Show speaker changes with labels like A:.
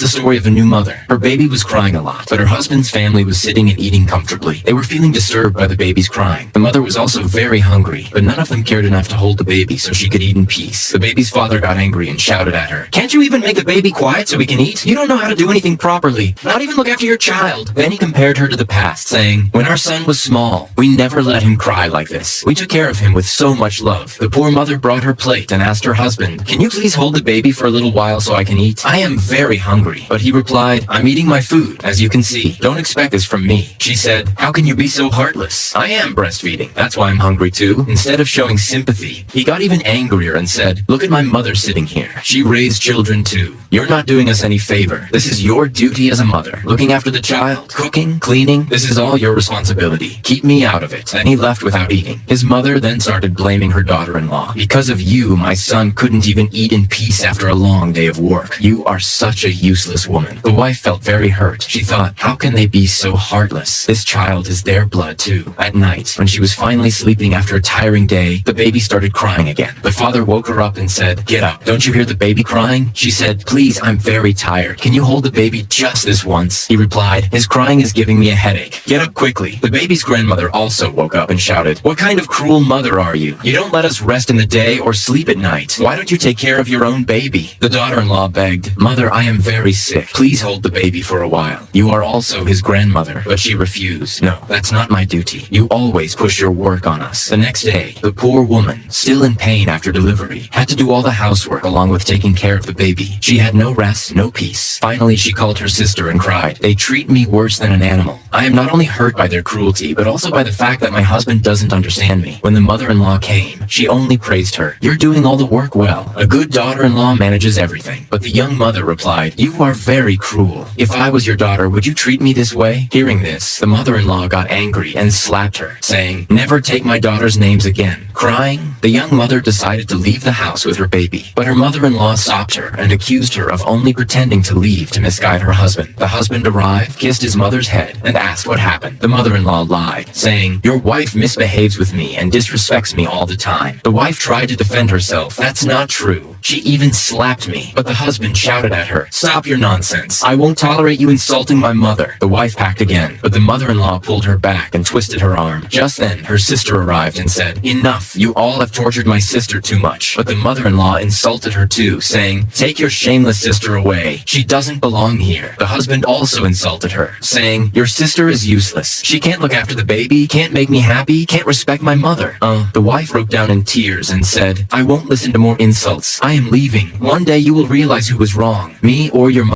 A: the story of a new mother. Her baby was crying a lot, but her husband's family was sitting and eating comfortably. They were feeling disturbed by the baby's crying. The mother was also very hungry, but none of them cared enough to hold the baby so she could eat in peace. The baby's father got angry and shouted at her, "Can't you even make the baby quiet so we can eat? You don't know how to do anything properly. Not even look after your child." Then he compared her to the past, saying, "When our son was small, we never let him cry like this. We took care of him with so much love." The poor mother brought her plate and asked her husband, "Can you please hold the baby for a little while so I can eat? I am very hungry." But he replied, "I'm eating my food, as you can see. Don't expect this from me." She said, "How can you be so heartless? I am breastfeeding. That's why I'm hungry too." Instead of showing sympathy, he got even angrier and said, "Look at my mother sitting here. She raised children too. You're not doing us any favor. This is your duty as a mother. Looking after the child, cooking, cleaning, this is all your responsibility. Keep me out of it." Then he left without eating. His mother then started blaming her daughter-in-law. "Because of you, my son couldn't even eat in peace after a long day of work. You are such a useless woman." The wife felt very hurt. She thought, how can they be so heartless? This child is their blood too. At night, when she was finally sleeping after a tiring day, the baby started crying again. The father woke her up and said, "Get up. Don't you hear the baby crying?" She said, "Please, I'm very tired. Can you hold the baby just this once?" He replied, "His crying is giving me a headache. Get up quickly." The baby's grandmother also woke up and shouted, "What kind of cruel mother are you? You don't let us rest in the day or sleep at night. Why don't you take care of your own baby?" The daughter-in-law begged, "Mother, I am very sick. Please hold the baby for a while. You are also his grandmother." But she refused. "No, that's not my duty. You always push your work on us." The next day, the poor woman, still in pain after delivery, had to do all the housework along with taking care of the baby. She had no rest, no peace. Finally, she called her sister and cried, "They treat me worse than an animal. I am not only hurt by their cruelty, but also by the fact that my husband doesn't understand me." When the mother-in-law came, she only praised her. "You're doing all the work well. A good daughter-in-law manages everything." But the young mother replied, "You are very cruel. If I was your daughter, would you treat me this way?" Hearing this, the mother-in-law got angry and slapped her, saying, "Never take my daughter's names again." Crying, the young mother decided to leave the house with her baby. But her mother-in-law stopped her and accused her of only pretending to leave to misguide her husband. The husband arrived, kissed his mother's head, and asked what happened. The mother-in-law lied, saying, "Your wife misbehaves with me and disrespects me all the time." The wife tried to defend herself. "That's not true. She even slapped me." But the husband shouted at her, "Stop your nonsense. I won't tolerate you insulting my mother." The wife packed again, but the mother-in-law pulled her back and twisted her arm. Just then, her sister arrived and said, "Enough. You all have tortured my sister too much." But the mother-in-law insulted her too, saying, "Take your shameless sister away. She doesn't belong here." The husband also insulted her, saying, "Your sister is useless. She can't look after the baby, can't make me happy, can't respect my mother." The wife broke down in tears and said, "I won't listen to more insults. I am leaving. One day you will realize who was wrong, me or your mother."